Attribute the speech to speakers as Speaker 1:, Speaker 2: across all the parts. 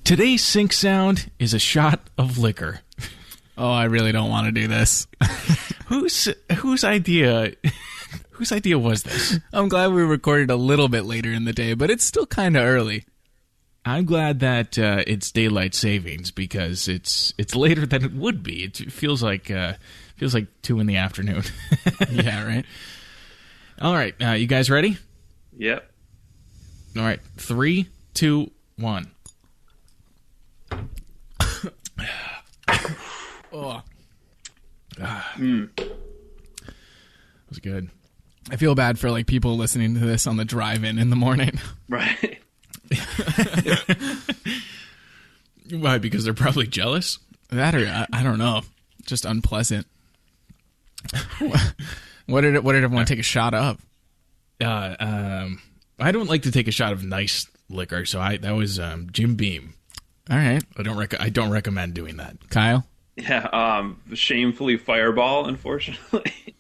Speaker 1: Today's sync sound is a shot of liquor.
Speaker 2: Oh, I really don't want to do this.
Speaker 1: Whose idea? Whose idea was this?
Speaker 2: I'm glad we recorded a little bit later in the day, but it's still kind of early.
Speaker 1: I'm glad that it's daylight savings because it's later than it would be. It feels like 2 in the afternoon.
Speaker 2: Yeah, right.
Speaker 1: All right, you guys ready?
Speaker 3: Yep.
Speaker 1: All right, 3, 2, 1.
Speaker 2: Oh,
Speaker 1: That was good.
Speaker 2: I feel bad for like people listening to this on the drive-in in the morning.
Speaker 3: Right.
Speaker 1: Why? Because they're probably jealous?
Speaker 2: That or I don't know, just unpleasant. What did everyone take a shot of?
Speaker 1: I don't like to take a shot of nice liquor, so that was Jim Beam.
Speaker 2: All right,
Speaker 1: I don't recommend doing that.
Speaker 2: Kyle.
Speaker 3: Yeah. Shamefully Fireball, unfortunately.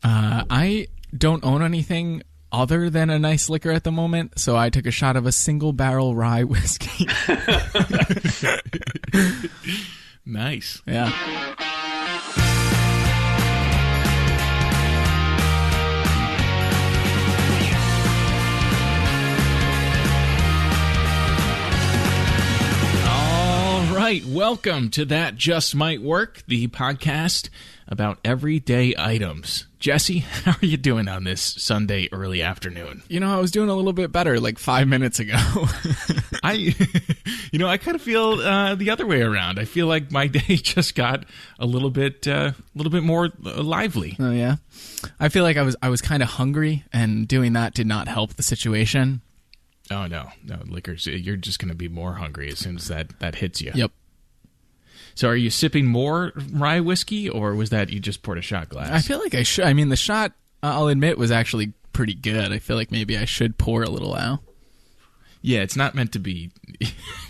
Speaker 2: I don't own anything other than a nice liquor at the moment, so I took a shot of a single barrel rye whiskey.
Speaker 1: Nice.
Speaker 2: Yeah.
Speaker 1: All right, welcome to That Just Might Work, the podcast about everyday items. Jesse, how are you doing on this Sunday early afternoon?
Speaker 2: You know, I was doing a little bit better like 5 minutes ago.
Speaker 1: I kind of feel the other way around. I feel like my day just got a little bit more lively.
Speaker 2: Oh yeah, I feel like I was kind of hungry, and doing that did not help the situation.
Speaker 1: Oh no, liquors. You're just going to be more hungry as soon as that hits you.
Speaker 2: Yep.
Speaker 1: So are you sipping more rye whiskey, or was that you just poured a shot glass?
Speaker 2: I feel like I should. I mean, the shot, I'll admit, was actually pretty good. I feel like maybe I should pour a little now.
Speaker 1: Yeah, it's not meant to be.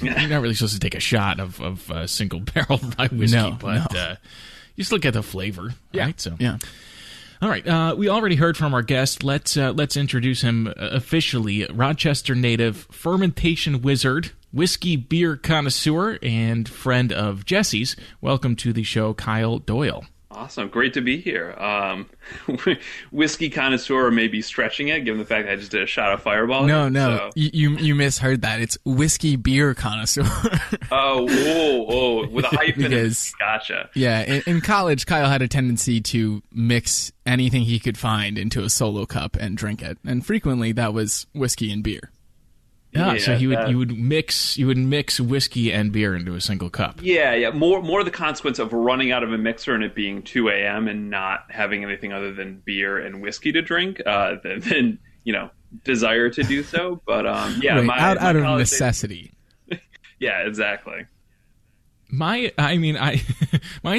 Speaker 1: You're not really supposed to take a shot of single barrel rye whiskey, but you just look at the flavor, right? So
Speaker 2: yeah.
Speaker 1: All right, we already heard from our guest. Let's introduce him officially. Rochester native, fermentation wizard, whiskey beer connoisseur, and friend of Jesse's. Welcome to the show, Kyle Doyle.
Speaker 3: Awesome. Great to be here. Whiskey connoisseur may be stretching it, given the fact that I just did a shot of Fireball.
Speaker 2: No.
Speaker 3: So.
Speaker 2: You misheard that. It's whiskey beer connoisseur.
Speaker 3: Oh, with a hyphen.
Speaker 2: Because,
Speaker 3: gotcha.
Speaker 2: Yeah, in college, Kyle had a tendency to mix anything he could find into a solo cup and drink it, and frequently that was whiskey and beer.
Speaker 1: Yeah, so you would mix whiskey and beer into a single cup.
Speaker 3: Yeah. More the consequence of running out of a mixer and it being 2 a.m. and not having anything other than beer and whiskey to drink than desire to do so. But
Speaker 2: right, out of necessity.
Speaker 3: Yeah, exactly.
Speaker 1: My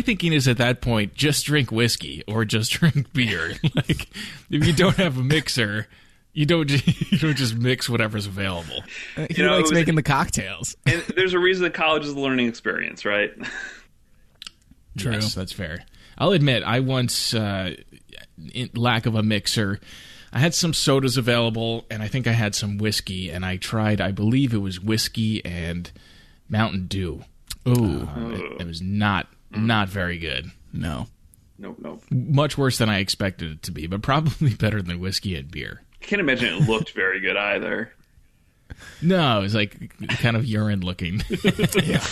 Speaker 1: thinking is at that point, just drink whiskey or just drink beer. Like if you don't have a mixer. You don't just mix whatever's available.
Speaker 2: He likes making the cocktails.
Speaker 3: And there's a reason that college is a learning experience, right?
Speaker 1: True. Yes, that's fair. I'll admit, I once, in lack of a mixer, I had some sodas available, and I think I had some whiskey, and I tried, I believe it was whiskey and Mountain Dew.
Speaker 2: Ooh.
Speaker 1: It was not very good.
Speaker 2: No.
Speaker 3: Nope.
Speaker 1: Much worse than I expected it to be, but probably better than whiskey and beer.
Speaker 3: I can't imagine it looked very good either.
Speaker 1: No, it was like kind of urine looking.
Speaker 2: Yeah.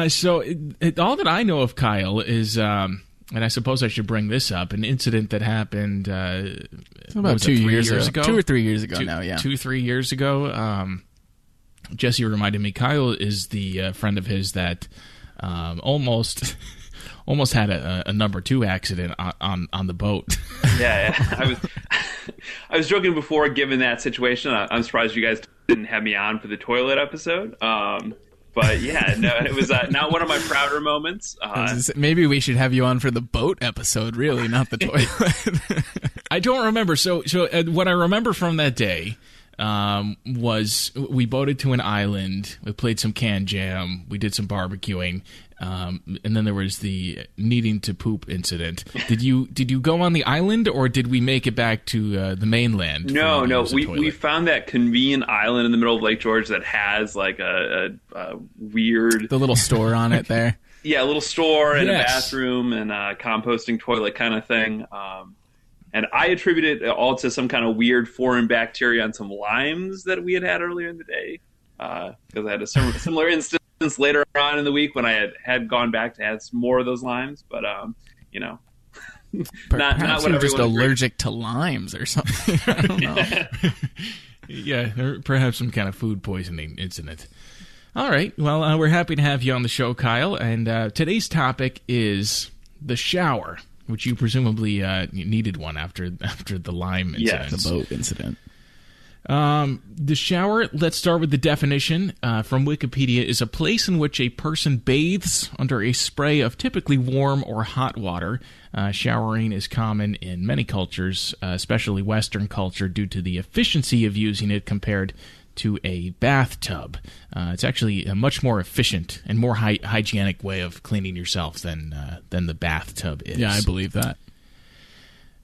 Speaker 1: So all that I know of Kyle is, and I suppose I should bring this up, an incident that happened
Speaker 2: about 2 years ago. 2 or 3 years ago now, yeah.
Speaker 1: 2-3 years ago. Jesse reminded me, Kyle is the friend of his that almost had a number 2 accident on the boat.
Speaker 3: Yeah. I was joking before, given that situation. I'm surprised you guys didn't have me on for the toilet episode. But yeah, no, it was not one of my prouder moments.
Speaker 2: Maybe we should have you on for the boat episode, really, not the toilet.
Speaker 1: I don't remember. So what I remember from that day was we boated to an island. We played some can jam. We did some barbecuing. And then there was the needing to poop incident. Did you go on the island, or did we make it back to the mainland?
Speaker 3: No. We found that convenient island in the middle of Lake George that has like a weird...
Speaker 2: The little store on it there.
Speaker 3: Yeah, a little store and a bathroom and a composting toilet kind of thing. And I attribute it all to some kind of weird foreign bacteria on some limes that we had earlier in the day. Because I had a similar instance later on in the week when I had gone back to add some more of those limes. But, not
Speaker 2: Perhaps
Speaker 3: what
Speaker 2: you're just
Speaker 3: everyone
Speaker 2: allergic to limes or something. I don't know.
Speaker 1: Yeah, or perhaps some kind of food poisoning incident. All right. Well, we're happy to have you on the show, Kyle. And today's topic is the shower, which you presumably needed one after the lime incident.
Speaker 2: The boat incident.
Speaker 1: The shower, let's start with the definition from Wikipedia, is a place in which a person bathes under a spray of typically warm or hot water. Showering is common in many cultures, especially Western culture, due to the efficiency of using it compared to a bathtub. It's actually a much more efficient and more hygienic way of cleaning yourself than the bathtub is.
Speaker 2: Yeah, I believe that.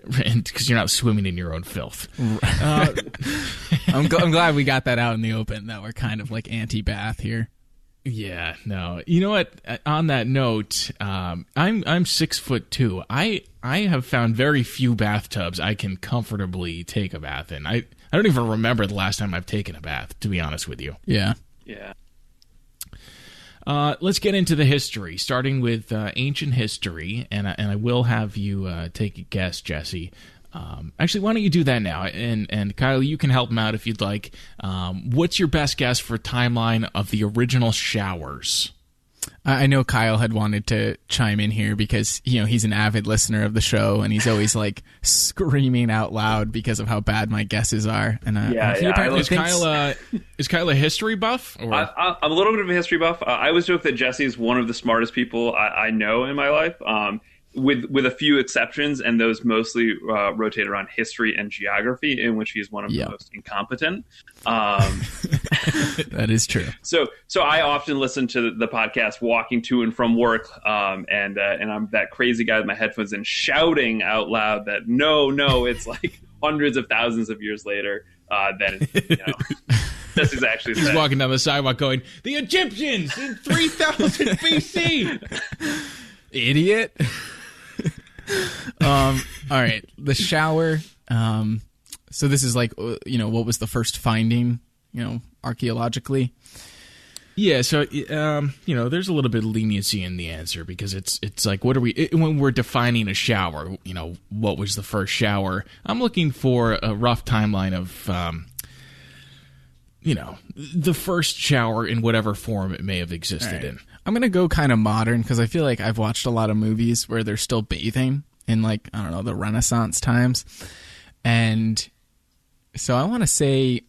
Speaker 1: Because you're not swimming in your own filth.
Speaker 2: I'm glad we got that out in the open, that we're kind of like anti-bath here.
Speaker 1: Yeah, no. You know what? On that note, I'm 6'2". I have found very few bathtubs I can comfortably take a bath in. I don't even remember the last time I've taken a bath, to be honest with you.
Speaker 2: Yeah.
Speaker 3: Yeah.
Speaker 1: Let's get into the history, starting with ancient history, and I will have you take a guess, Jesse. Actually, why don't you do that now? And Kyle, you can help him out if you'd like. What's your best guess for timeline of the original showers?
Speaker 2: I know Kyle had wanted to chime in here because, he's an avid listener of the show, and he's always like screaming out loud because of how bad my guesses are. And
Speaker 1: is Kyle a history buff? Or?
Speaker 3: I'm a little bit of a history buff. I always joke that Jesse is one of the smartest people I know in my life. With a few exceptions, and those mostly rotate around history and geography, in which he's one of the most incompetent.
Speaker 2: That is true.
Speaker 3: So I often listen to the podcast walking to and from work, and I'm that crazy guy with my headphones in shouting out loud that no, it's like hundreds of thousands of years later that Jesse's actually
Speaker 1: he's walking down the sidewalk going, "The Egyptians in 3000 BC."
Speaker 2: Idiot. All right, the shower. So this is like, what was the first finding, archaeologically? Yeah, so
Speaker 1: there's a little bit of leniency in the answer because it's like, what are we when we're defining a shower? What was the first shower? I'm looking for a rough timeline of the first shower in whatever form it may have existed in.
Speaker 2: I'm going to go kind of modern because I feel like I've watched a lot of movies where they're still bathing in, like, I don't know, the Renaissance times. And so I want to say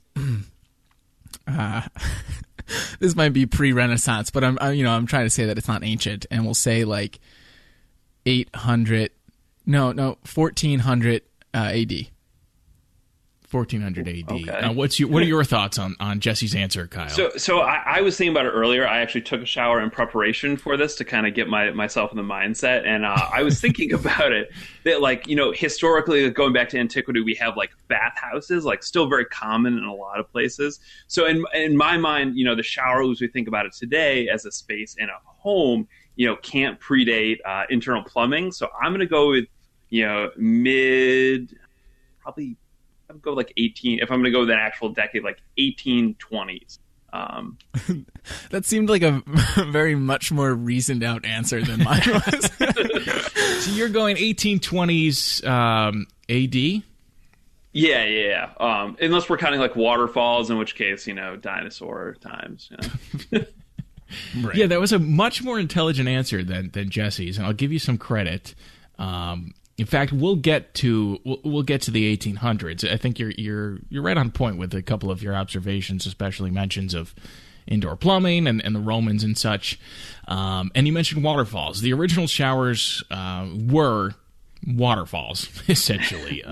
Speaker 2: this might be pre-Renaissance, but I'm trying to say that it's not ancient, and we'll say like 1400 AD.
Speaker 1: 1400 AD.
Speaker 3: Okay.
Speaker 1: Now, what are your thoughts on Jesse's answer, Kyle?
Speaker 3: So I was thinking about it earlier. I actually took a shower in preparation for this to kind of get myself in the mindset, and I was thinking about it that, like, historically, going back to antiquity, we have like bathhouses, like still very common in a lot of places. So in my mind, the shower, as we think about it today as a space in a home, can't predate internal plumbing. So I'm going to go with probably. I would go like 18. If I'm going to go with an actual decade, like 1820s.
Speaker 2: That seemed like a very much more reasoned out answer than mine was.
Speaker 1: So you're going 1820s AD?
Speaker 3: Yeah. Unless we're counting like waterfalls, in which case, dinosaur times.
Speaker 1: Right. Yeah, that was a much more intelligent answer than Jesse's, and I'll give you some credit. In fact, we'll get to the 1800s. I think you're right on point with a couple of your observations, especially mentions of indoor plumbing and the Romans and such. And you mentioned waterfalls. The original showers were waterfalls, essentially.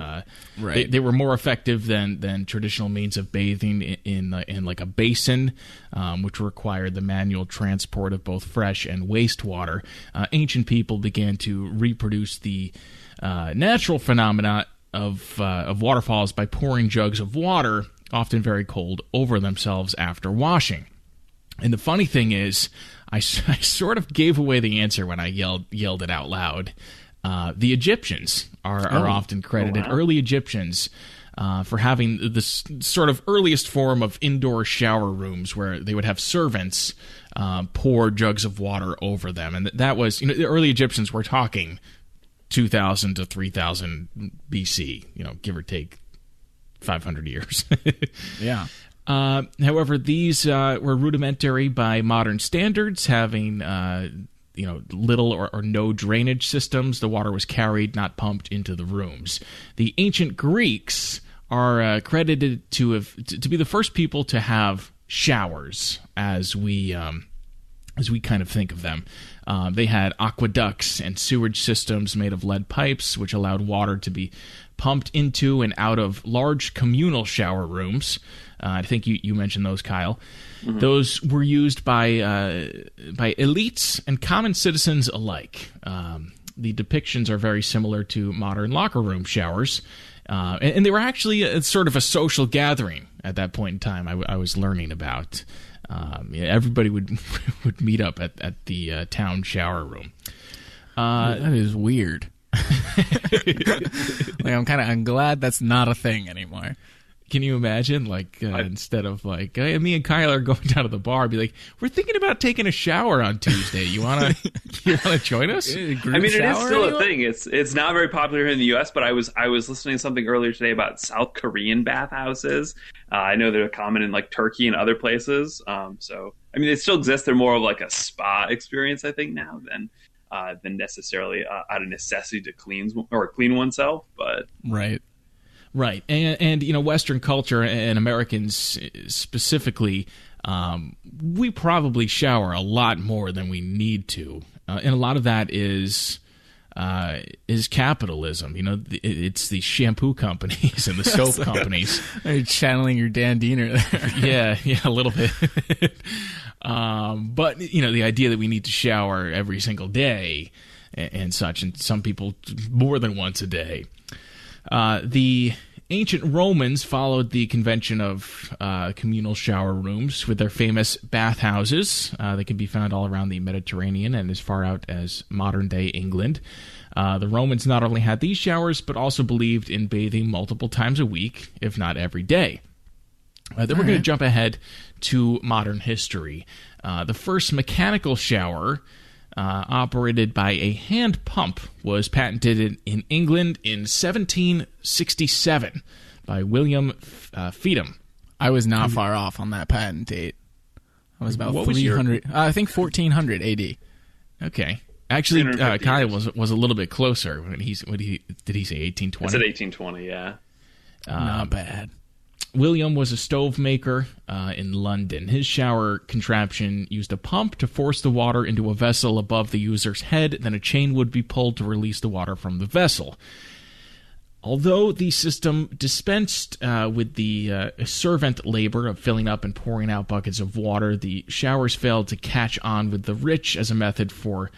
Speaker 2: Right.
Speaker 1: They were more effective than traditional means of bathing in like a basin, which required the manual transport of both fresh and wastewater. Ancient people began to reproduce the natural phenomena of waterfalls by pouring jugs of water, often very cold, over themselves after washing. And the funny thing is, I sort of gave away the answer when I yelled it out loud. The Egyptians are often credited, early Egyptians, for having this sort of earliest form of indoor shower rooms where they would have servants pour jugs of water over them. And that was, the early Egyptians were talking 2,000 to 3,000 BC, give or take 500 years.
Speaker 2: Yeah.
Speaker 1: However, these were rudimentary by modern standards, having little or no drainage systems. The water was carried, not pumped, into the rooms. The ancient Greeks are credited to be the first people to have showers, as we kind of think of them. They had aqueducts and sewage systems made of lead pipes, which allowed water to be pumped into and out of large communal shower rooms. I think you mentioned those, Kyle. Mm-hmm. Those were used by elites and common citizens alike. The depictions are very similar to modern locker room showers, and they were actually sort of a social gathering at that point in time. I was learning about. Everybody would meet up at the town shower room.
Speaker 2: That is weird. I'm glad that's not a thing anymore.
Speaker 1: Can you imagine, instead of hey, me and Kyle are going down to the bar, be like, we're thinking about taking a shower on Tuesday. You wanna join us?
Speaker 3: It is still a thing. It's not very popular here in the U.S., but I was listening to something earlier today about South Korean bathhouses. I know they're common in Turkey and other places. They still exist. They're more of a spa experience, I think, now than necessarily out of necessity to clean oneself. But
Speaker 1: Right, and Western culture and Americans specifically, we probably shower a lot more than we need to, and a lot of that is capitalism. It's the shampoo companies and the soap companies.
Speaker 2: Are you channeling your Dan Diener
Speaker 1: Yeah,
Speaker 2: there?
Speaker 1: a little bit. But the idea that we need to shower every single day and such, and some people more than once a day. The ancient Romans followed the convention of communal shower rooms with their famous bathhouses. They can be found all around the Mediterranean and as far out as modern-day England. The Romans not only had these showers, but also believed in bathing multiple times a week, if not every day. Then we're going to jump ahead to modern history. The first mechanical shower operated by a hand pump was patented in England in 1767 by William Feetham.
Speaker 2: I was not far off on that patent date. I was about
Speaker 1: what
Speaker 2: 300. I think 1400 AD.
Speaker 1: Okay, actually, Kyle was a little bit closer. Did he say 1820?
Speaker 3: I said 1820. Yeah,
Speaker 2: not bad.
Speaker 1: William was a stove maker in London. His shower contraption used a pump to force the water into a vessel above the user's head. Then a chain would be pulled to release the water from the vessel. Although the system dispensed with the servant labor of filling up and pouring out buckets of water, the showers failed to catch on with the rich as a method for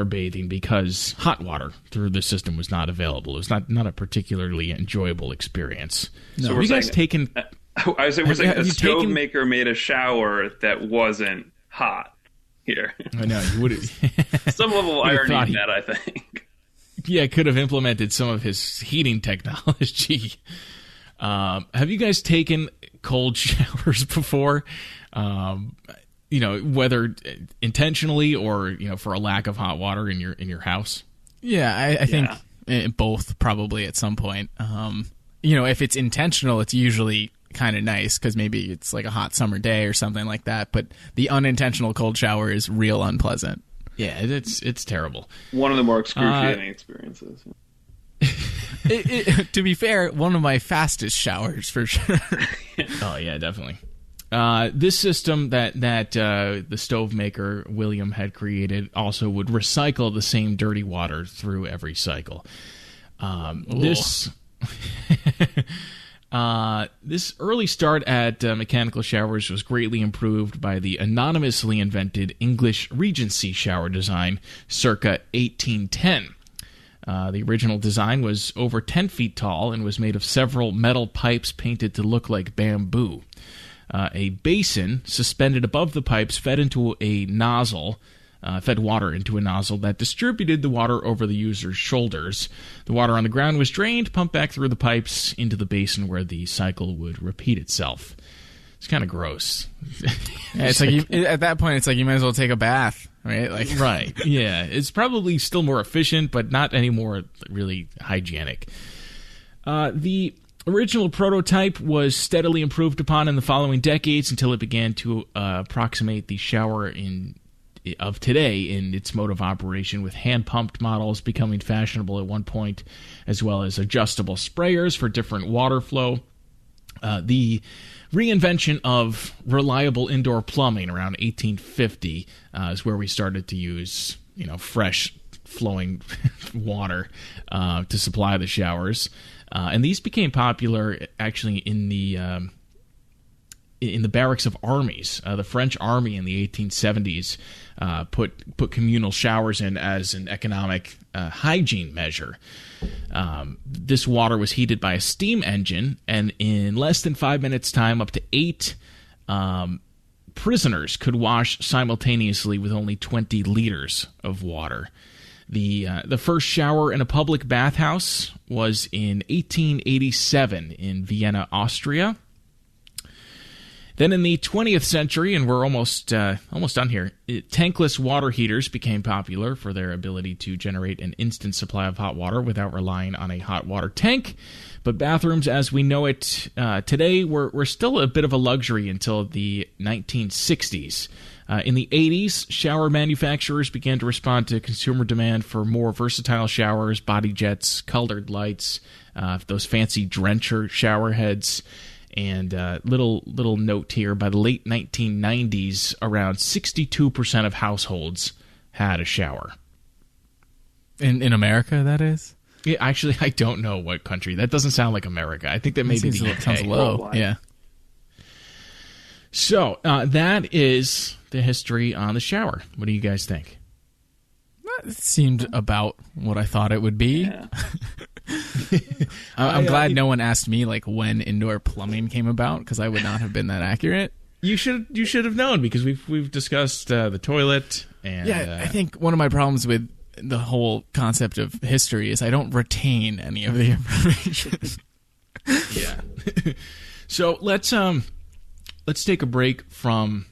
Speaker 1: bathing because hot water through the system was not available. It was not a particularly enjoyable experience.
Speaker 3: No.
Speaker 1: So have you guys taken...
Speaker 3: we're saying a stove maker made a shower that wasn't hot here.
Speaker 1: I know. You would have...
Speaker 3: Some level of irony in that, I think.
Speaker 1: Yeah, could have implemented some of his heating technology. Have you guys taken cold showers before? Whether intentionally or for a lack of hot water in your house.
Speaker 2: Yeah, I think both probably at some point. If it's intentional, it's usually kind of nice because maybe it's like a hot summer day or something like that. But the unintentional cold shower is real unpleasant.
Speaker 1: Yeah, it's terrible.
Speaker 3: One of the more excruciating experiences.
Speaker 2: To be fair, one of my fastest showers for sure.
Speaker 1: Oh yeah, definitely. This system that the stove maker William had created also would recycle the same dirty water through every cycle. This early start at mechanical showers was greatly improved by the anonymously invented English Regency shower design circa 1810. The original design was over 10 feet tall and was made of several metal pipes painted to look like bamboo. A basin suspended above the pipes fed water into a nozzle that distributed the water over the user's shoulders. The water on the ground was drained, pumped back through the pipes into the basin where the cycle would repeat itself. It's kind of gross.
Speaker 2: It's like at that point, it's like you might as well take a bath, right?
Speaker 1: Right. Yeah, it's probably still more efficient, but not any more really hygienic. The original prototype was steadily improved upon in the following decades until it began to approximate the shower of today in its mode of operation, with hand-pumped models becoming fashionable at one point, as well as adjustable sprayers for different water flow. The reinvention of reliable indoor plumbing around 1850 is where we started to use, fresh flowing water to supply the showers, and these became popular actually in the barracks of armies. The French army in the 1870s put communal showers in as an economic hygiene measure. This water was heated by a steam engine, and in less than 5 minutes' time, up to 8 prisoners could wash simultaneously with only 20 liters of water. The first shower in a public bathhouse was in 1887 in Vienna, Austria. Then in the 20th century, and we're almost done here, tankless water heaters became popular for their ability to generate an instant supply of hot water without relying on a hot water tank. But bathrooms, as we know it today, were still a bit of a luxury until the 1960s. In the 80s, shower manufacturers began to respond to consumer demand for more versatile showers, body jets, colored lights, those fancy drencher shower heads. And little note here, by the late 1990s, around 62% of households had a shower.
Speaker 2: In America, that is?
Speaker 1: Yeah, actually, I don't know what country. That doesn't sound like America. I think that maybe the UK.
Speaker 2: Sounds low. Yeah.
Speaker 1: So that is the history on the shower. What do you guys think?
Speaker 2: It seemed about what I thought it would be.
Speaker 3: Yeah.
Speaker 2: I'm glad no one asked me when indoor plumbing came about, because I would not have been that accurate.
Speaker 1: You should have known, because we've discussed the toilet and
Speaker 2: I think one of my problems with the whole concept of history is I don't retain any of the information.
Speaker 1: Yeah. So let's take a break from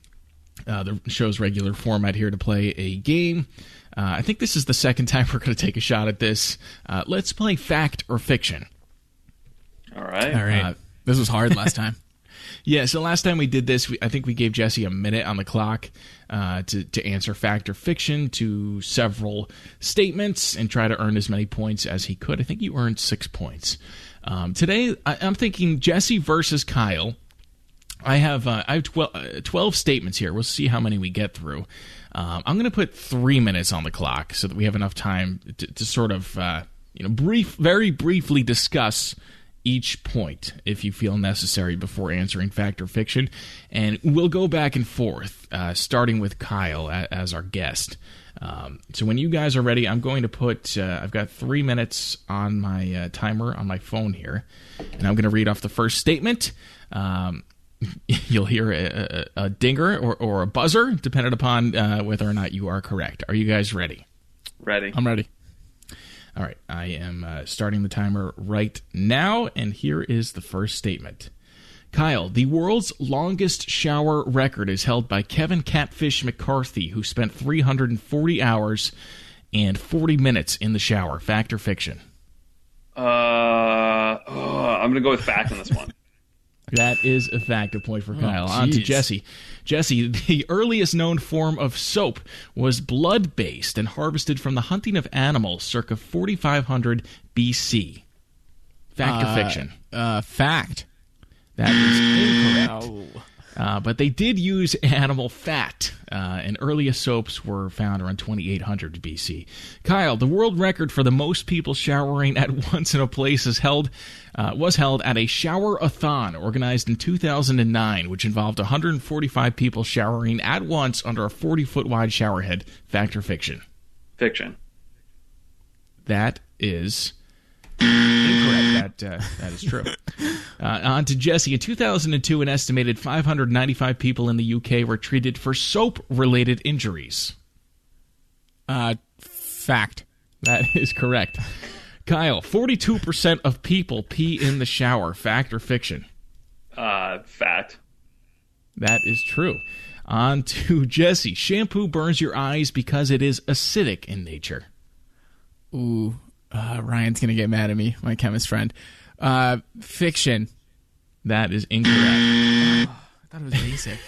Speaker 1: the show's regular format here to play a game. I think this is the second time we're going to take a shot at this. Let's play Fact or Fiction.
Speaker 3: All right.
Speaker 2: This was hard last time.
Speaker 1: Yeah, so last time we did this, I think we gave Jesse a minute on the clock to answer fact or fiction to several statements and try to earn as many points as he could. I think you earned 6 points. Today, I'm thinking Jesse versus Kyle. I have 12 statements here. We'll see how many we get through. I'm going to put 3 minutes on the clock so that we have enough time to sort of very briefly discuss each point, if you feel necessary, before answering fact or fiction. And we'll go back and forth, starting with Kyle as our guest. So when you guys are ready, I'm going to put, I've got 3 minutes on my timer on my phone here, and I'm going to read off the first statement. You'll hear a dinger or a buzzer, depending upon whether or not you are correct. Are you guys ready?
Speaker 3: Ready.
Speaker 2: I'm ready.
Speaker 1: All right. I am starting the timer right now, and here is the first statement. Kyle, the world's longest shower record is held by Kevin Catfish McCarthy, who spent 340 hours and 40 minutes in the shower. Fact or fiction?
Speaker 3: I'm going to go with fact on this one.
Speaker 1: That is a fact, a point for Kyle. On to Jesse. Jesse, the earliest known form of soap was blood-based and harvested from the hunting of animals circa 4500 BC. Fact or fiction?
Speaker 2: Fact.
Speaker 1: That is incorrect. But they did use animal fat, and earliest soaps were found around 2800 BC. Kyle, the world record for the most people showering at once in a place was held at a shower-a-thon organized in 2009, which involved 145 people showering at once under a 40-foot wide shower head. Fact or fiction?
Speaker 3: Fiction.
Speaker 1: That is incorrect. That is true. On to Jesse. In 2002, an estimated 595 people in the UK were treated for soap-related injuries.
Speaker 2: Fact.
Speaker 1: That is correct. Kyle, 42% of people pee in the shower. Fact or fiction?
Speaker 3: Fact.
Speaker 1: That is true. On to Jesse. Shampoo burns your eyes because it is acidic in nature.
Speaker 2: Ooh, Ryan's going to get mad at me, my chemist friend. Fiction.
Speaker 1: That is incorrect.
Speaker 2: I thought it was basic.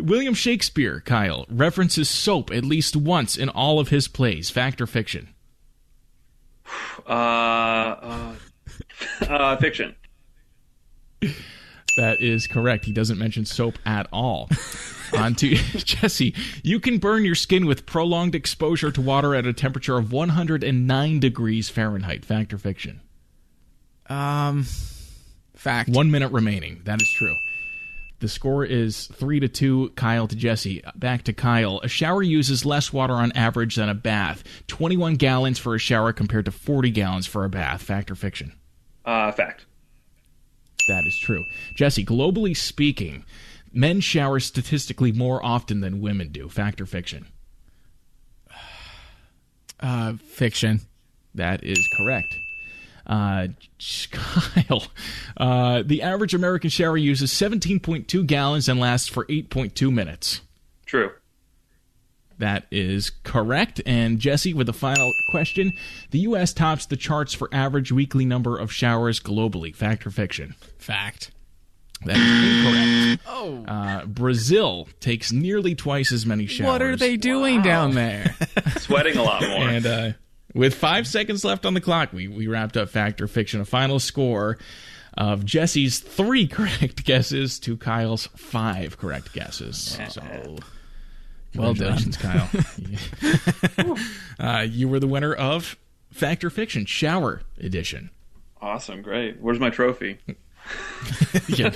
Speaker 1: William Shakespeare, Kyle, references soap at least once in all of his plays. Fact or fiction?
Speaker 3: Fiction.
Speaker 1: That is correct. He doesn't mention soap at all. On to Jesse. You can burn your skin with prolonged exposure to water at a temperature of 109 degrees Fahrenheit. Fact or fiction?
Speaker 2: Fact.
Speaker 1: 1 minute remaining. That is true. The score is 3-2, Kyle to Jesse. Back to Kyle. A shower uses less water on average than a bath. 21 gallons for a shower compared to 40 gallons for a bath. Fact or fiction?
Speaker 3: Fact.
Speaker 1: That is true. Jesse, globally speaking, men shower statistically more often than women do. Fact or fiction?
Speaker 2: Fiction.
Speaker 1: That is correct. Kyle, the average American shower uses 17.2 gallons and lasts for 8.2 minutes.
Speaker 3: True.
Speaker 1: That is correct. And Jesse, with the final question, the U.S. tops the charts for average weekly number of showers globally. Fact or fiction?
Speaker 2: Fact.
Speaker 1: That is incorrect.
Speaker 2: Oh.
Speaker 1: Brazil takes nearly twice as many showers.
Speaker 2: What are they doing down there?
Speaker 3: Sweating a lot more.
Speaker 1: And with 5 seconds left on the clock, we wrapped up Fact or Fiction. A final score of Jesse's 3 correct guesses to Kyle's 5 correct guesses. So, well done, Kyle. You were the winner of Fact or Fiction Shower Edition.
Speaker 3: Awesome, great. Where's my trophy?
Speaker 1: Yeah.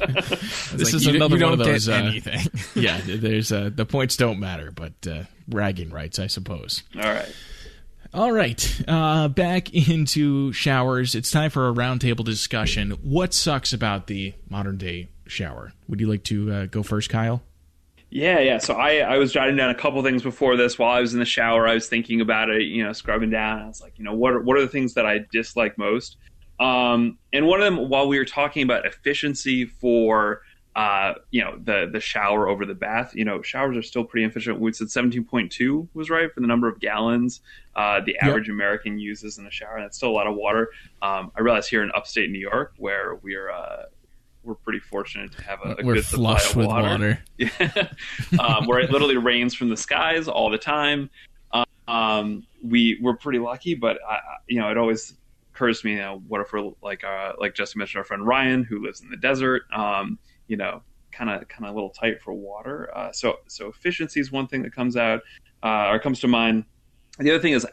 Speaker 1: This is another one of those.
Speaker 2: Anything.
Speaker 1: Yeah, there's the points don't matter, but bragging rights, I suppose. All right. Back into showers. It's time for a roundtable discussion. What sucks about the modern day shower? Would you like to go first, Kyle?
Speaker 3: Yeah. So I was jotting down a couple things before this. While I was in the shower, I was thinking about it, scrubbing down. I was like, what are the things that I dislike most? And one of them, while we were talking about efficiency for, the shower over the bath, showers are still pretty efficient. We said 17.2 was right for the number of gallons the average American uses in the shower. That's still a lot of water. I realize here in upstate New York, where we're pretty fortunate to have a good supply of water. Where it literally rains from the skies all the time. We're pretty lucky, but it always occurs to me, what if we're like Jesse mentioned, our friend Ryan, who lives in the desert, kind of a little tight for water. So efficiency is one thing that comes to mind. The other thing is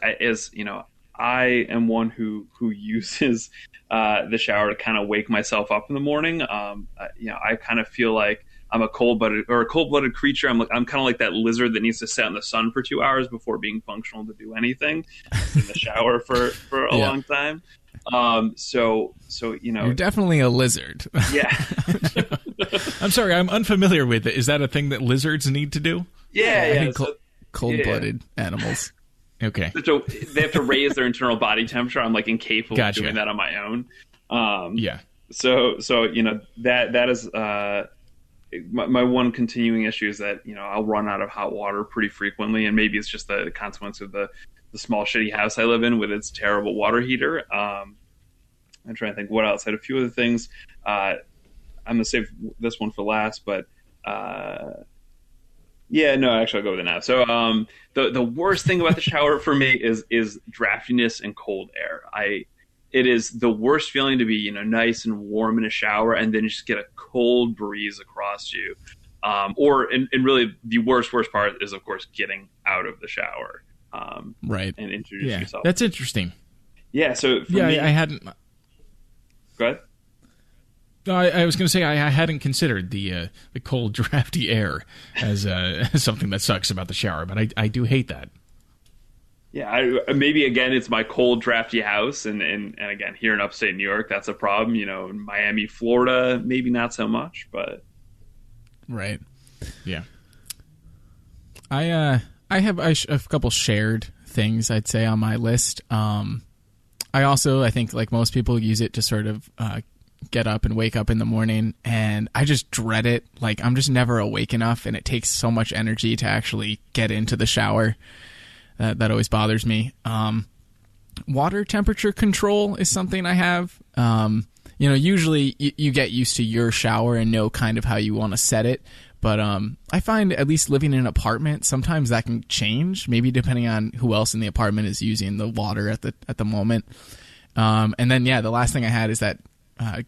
Speaker 3: I am one who uses the shower to kind of wake myself up in the morning. I kind of feel like I'm a cold-blooded creature. I'm kind of like that lizard that needs to sit in the sun for 2 hours before being functional to do anything. In the shower for a long time.
Speaker 2: You're definitely a lizard.
Speaker 3: Yeah.
Speaker 1: I'm sorry, I'm unfamiliar with it. Is that a thing that lizards need to do?
Speaker 3: Yeah.
Speaker 2: Cold-blooded animals.
Speaker 1: Okay.
Speaker 3: So they have to raise their internal body temperature. I'm like incapable of doing that on my own. So that is my one continuing issue is that I'll run out of hot water pretty frequently, and maybe it's just the consequence of the small shitty house I live in with its terrible water heater. I'm trying to think what else. I had a few other things. I'm gonna save this one for last, but actually I'll go with it now. So the worst thing about the shower for me is draftiness and cold air. it is the worst feeling to be, nice and warm in a shower and then just get a cold breeze across you. And really the worst part is, of course, getting out of the shower.
Speaker 2: Right.
Speaker 3: And introduce yourself.
Speaker 1: That's interesting.
Speaker 3: Yeah. So for me,
Speaker 1: I hadn't.
Speaker 3: Go ahead.
Speaker 1: No, I was going to say I hadn't considered the cold, drafty air as something that sucks about the shower, but I do hate that.
Speaker 3: Yeah, maybe again it's my cold, drafty house, and again here in upstate New York, that's a problem. In Miami, Florida, maybe not so much, but
Speaker 2: right.
Speaker 1: Yeah.
Speaker 2: I have a couple shared things I'd say on my list. I think like most people use it to sort of get up and wake up in the morning, and I just dread it. Like I'm just never awake enough, and it takes so much energy to actually get into the shower. That always bothers me. Water temperature control is something I have. Usually you get used to your shower and know kind of how you want to set it. But I find at least living in an apartment, sometimes that can change, maybe depending on who else in the apartment is using the water at the moment. And then, the last thing I had is that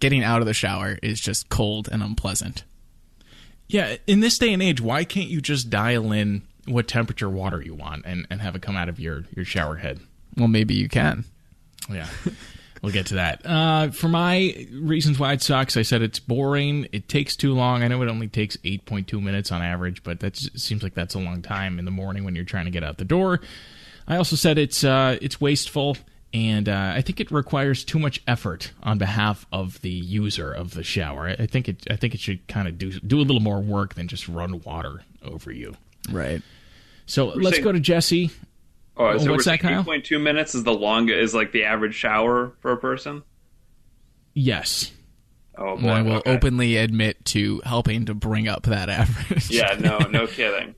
Speaker 2: getting out of the shower is just cold and unpleasant.
Speaker 1: Yeah, in this day and age, why can't you just dial in what temperature water you want and have it come out of your shower head?
Speaker 2: Well, maybe you can.
Speaker 1: Yeah, we'll get to that. For my reasons why it sucks, I said it's boring. It takes too long. I know it only takes 8.2 minutes on average, but that seems like that's a long time in the morning when you're trying to get out the door. I also said it's wasteful, and I think it requires too much effort on behalf of the user of the shower. I think it should kind of do a little more work than just run water over you.
Speaker 2: Right.
Speaker 1: So let's go to Jesse.
Speaker 3: Oh, so
Speaker 1: what's that, Kyle?
Speaker 3: 8.2 minutes is like the average shower for a person?
Speaker 1: Yes.
Speaker 3: Oh, boy.
Speaker 2: I will openly admit to helping to bring up that average.
Speaker 3: Yeah, no kidding.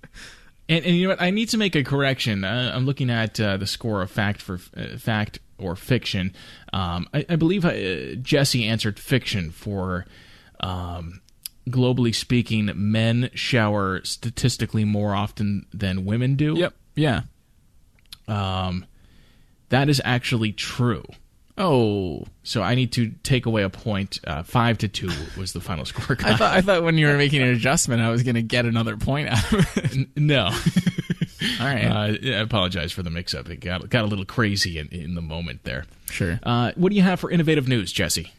Speaker 1: And you know what? I need to make a correction. I'm looking at the score of fact or fiction. I believe Jesse answered fiction for... globally speaking, men shower statistically more often than women do.
Speaker 2: Yep. Yeah.
Speaker 1: That is actually true.
Speaker 2: Oh.
Speaker 1: So I need to take away a point. 5-2 was the final score.
Speaker 2: I thought when you were making an adjustment, I was going to get another point out of it.
Speaker 1: No.
Speaker 2: All right.
Speaker 1: I apologize for the mix-up. It got a little crazy in the moment there.
Speaker 2: Sure.
Speaker 1: What do you have for innovative news, Jesse?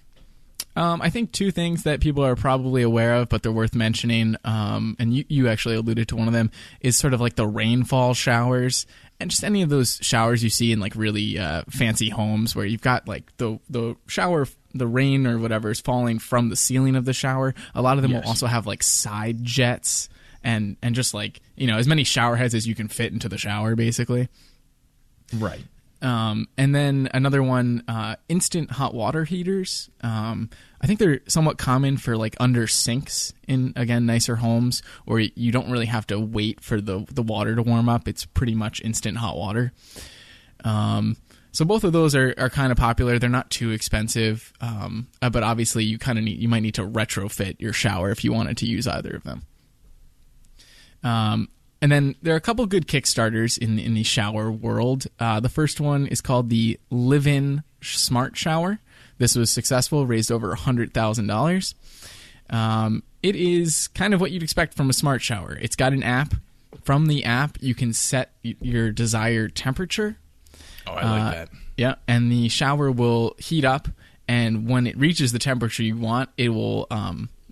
Speaker 2: I think two things that people are probably aware of, but they're worth mentioning, and you actually alluded to one of them, is sort of like the rainfall showers, and just any of those showers you see in like really fancy homes where you've got like the shower, the rain or whatever is falling from the ceiling of the shower. A lot of them will also have like side jets and just like, as many shower heads as you can fit into the shower, basically.
Speaker 1: Right.
Speaker 2: And then another one, instant hot water heaters. I think they're somewhat common for like under sinks in, again, nicer homes, or you don't really have to wait for the water to warm up. It's pretty much instant hot water. So both of those are kind of popular. They're not too expensive, but obviously you might need to retrofit your shower if you wanted to use either of them. And then there are a couple good Kickstarters in the shower world. The first one is called the Live-In Smart Shower. This was successful, raised over $100,000. It is kind of what you'd expect from a smart shower. It's got an app. From the app, you can set your desired temperature.
Speaker 1: Oh, I like that.
Speaker 2: Yeah, and the shower will heat up, and when it reaches the temperature you want, it will.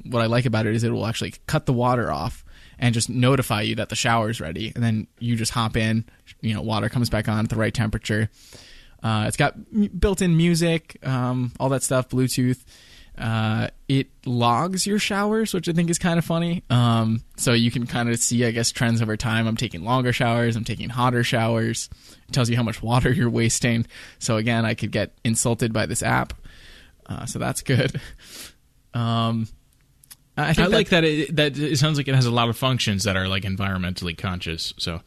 Speaker 2: What I like about it is it will actually cut the water off and just notify you that the shower's ready, and then you just hop in. Water comes back on at the right temperature. It's got built-in music, all that stuff, Bluetooth. It logs your showers, which I think is kind of funny. So you can kind of see, I guess, trends over time. I'm taking longer showers. I'm taking hotter showers. It tells you how much water you're wasting. So again, I could get insulted by this app. So that's good. I
Speaker 1: like that. It sounds like it has a lot of functions that are like environmentally conscious. So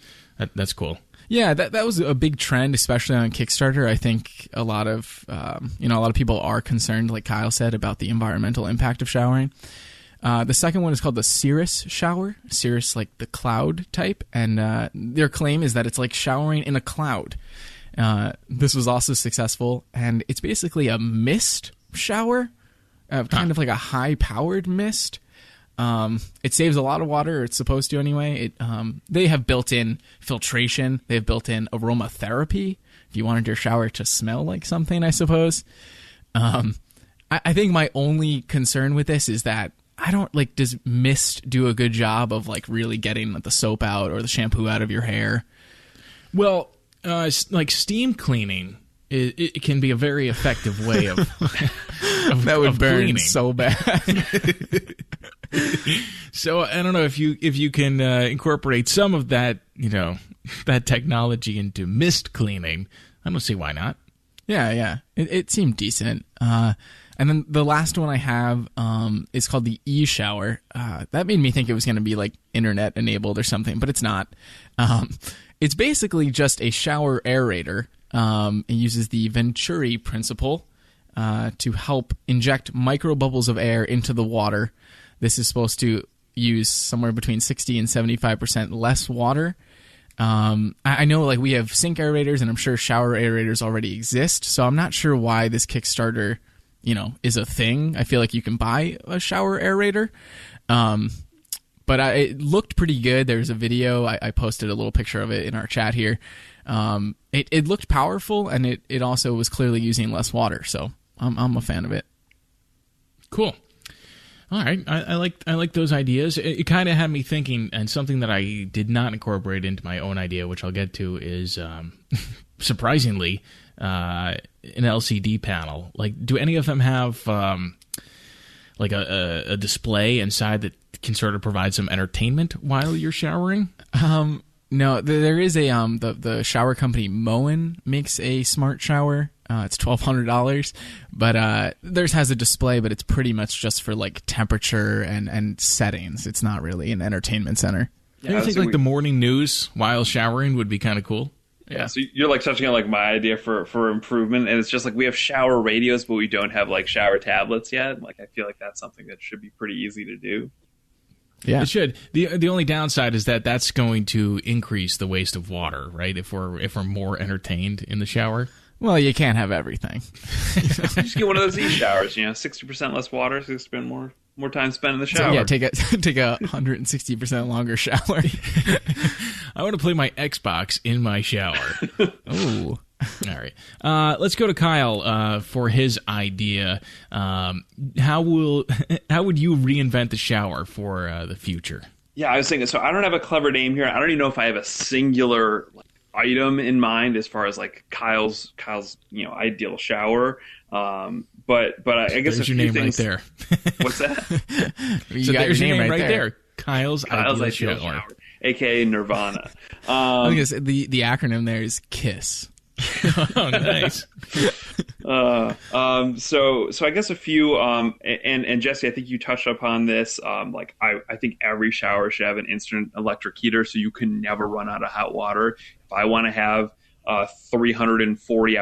Speaker 1: that's cool.
Speaker 2: Yeah, that was a big trend, especially on Kickstarter. I think a lot of people are concerned, like Kyle said, about the environmental impact of showering. The second one is called the Cirrus shower. Cirrus, like the cloud type, and their claim is that it's like showering in a cloud. This was also successful, and it's basically a mist shower, kind of like a high-powered mist. It saves a lot of water, or it's supposed to anyway. They have built-in filtration. They have built-in aromatherapy, if you wanted your shower to smell like something, I suppose. I think my only concern with this is that I don't, like, does mist do a good job of, like, really getting the soap out or the shampoo out of your hair?
Speaker 1: Well, like steam cleaning, it can be a very effective way of
Speaker 2: that would burn
Speaker 1: cleaning.
Speaker 2: So bad.
Speaker 1: So I don't know if you can incorporate some of that, that technology into mist cleaning. I don't see why not.
Speaker 2: Yeah. It seemed decent. And then the last one I have is called the e-shower. That made me think it was going to be like internet enabled or something, but it's not. It's basically just a shower aerator. It uses the Venturi principle to help inject micro bubbles of air into the water. This is supposed to use somewhere between 60 and 75% less water. I know, like, we have sink aerators, and I'm sure shower aerators already exist, so I'm not sure why this Kickstarter, is a thing. I feel like you can buy a shower aerator. But it looked pretty good. There's a video. I posted a little picture of it in our chat here. It looked powerful, and it also was clearly using less water, so I'm a fan of it.
Speaker 1: Cool. All right, I like those ideas. It kind of had me thinking, and something that I did not incorporate into my own idea, which I'll get to, is surprisingly an LCD panel. Like, do any of them have like a display inside that can sort of provide some entertainment while you're showering?
Speaker 2: No, there is a the shower company Moen makes a smart shower. It's $1,200, but theirs has a display, but it's pretty much just for like temperature and settings. It's not really an entertainment center.
Speaker 1: Yeah, I think like the morning news while showering would be kind of cool.
Speaker 3: Yeah, so you're like touching on like my idea for improvement, and it's just like we have shower radios, but we don't have like shower tablets yet. Like I feel like that's something that should be pretty easy to do.
Speaker 2: Yeah,
Speaker 1: it should. The only downside is that that's going to increase the waste of water, right? If we're more entertained in the shower.
Speaker 2: Well, you can't have everything.
Speaker 3: Just get one of those e-showers, 60% less water, 60% more time spent in the shower.
Speaker 2: So, yeah, take a 160% longer shower.
Speaker 1: I want to play my Xbox in my shower.
Speaker 2: Ooh.
Speaker 1: All right. Let's go to Kyle for his idea. How would you reinvent the shower for the future?
Speaker 3: Yeah, I was thinking, so I don't have a clever name here. I don't even know if I have a singular item in mind as far as like Kyle's ideal shower. But I guess
Speaker 1: there's your name right there.
Speaker 3: What's that?
Speaker 1: So there's your name right there. Kyle's ideal shower,
Speaker 3: aka Nirvana.
Speaker 2: I guess the acronym there is KISS.
Speaker 1: Oh, nice.
Speaker 3: So I guess a few, and Jesse, I think you touched upon this. I think every shower should have an instant electric heater, so you can never run out of hot water. If I want to have a 320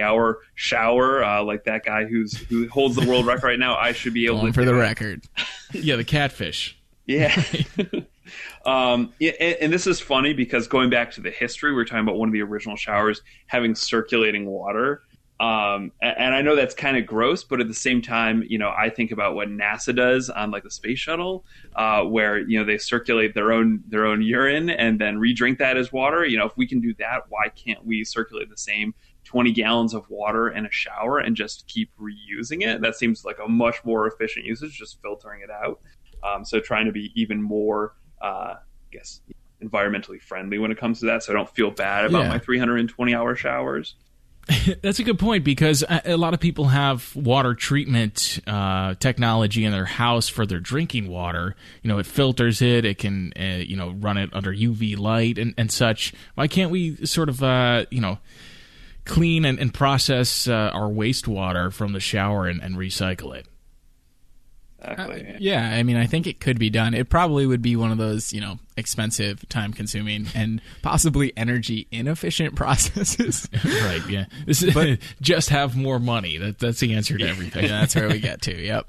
Speaker 3: hour shower, like that guy who holds the world record right now, I should be able to.
Speaker 2: For the record.
Speaker 1: Yeah, the catfish.
Speaker 3: Yeah. And this is funny because going back to the history, we were talking about one of the original showers having circulating water. And I know that's kind of gross, but at the same time, I think about what NASA does on like the space shuttle, where, they circulate their own urine and then re-drink that as water. If we can do that, why can't we circulate the same 20 gallons of water in a shower and just keep reusing it? That seems like a much more efficient usage, just filtering it out. So trying to be even more, environmentally friendly when it comes to that, so I don't feel bad about my 320-hour showers.
Speaker 1: That's a good point, because a lot of people have water treatment technology in their house for their drinking water. It filters it. It can, run it under UV light and such. Why can't we sort of, clean and process our wastewater from the shower and recycle it?
Speaker 3: Exactly.
Speaker 2: I think it could be done. It probably would be one of those, expensive, time-consuming, and possibly energy inefficient processes.
Speaker 1: Right. Yeah. Just have more money. That's the answer to everything.
Speaker 2: Yeah, that's where we get to. Yep.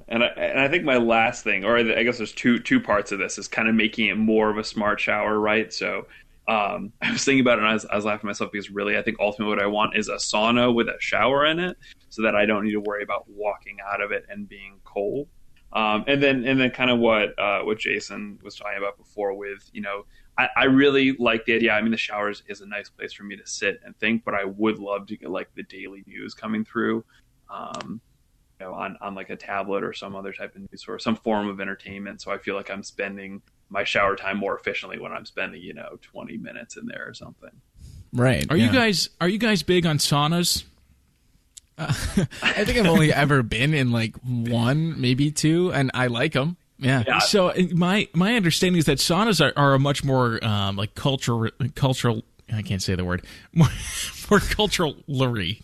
Speaker 3: And I think my last thing, or I guess there's two parts of this, is kind of making it more of a smart shower, right? So I was thinking about it, and I was laughing at myself because really, I think ultimately what I want is a sauna with a shower in it, so that I don't need to worry about walking out of it and being cold. And then kind of what Jason was talking about before with, I really like the idea. I mean, the shower is a nice place for me to sit and think, but I would love to get like the daily news coming through, on like a tablet or some other type of news or some form of entertainment. So I feel like I'm spending my shower time more efficiently when I'm spending, 20 minutes in there or something.
Speaker 2: Right.
Speaker 1: Are you guys big on saunas?
Speaker 2: I think I've only ever been in like one, maybe two, and I like them. Yeah.
Speaker 1: So my understanding is that saunas are a much more like cultural. I can't say the word. More culturally.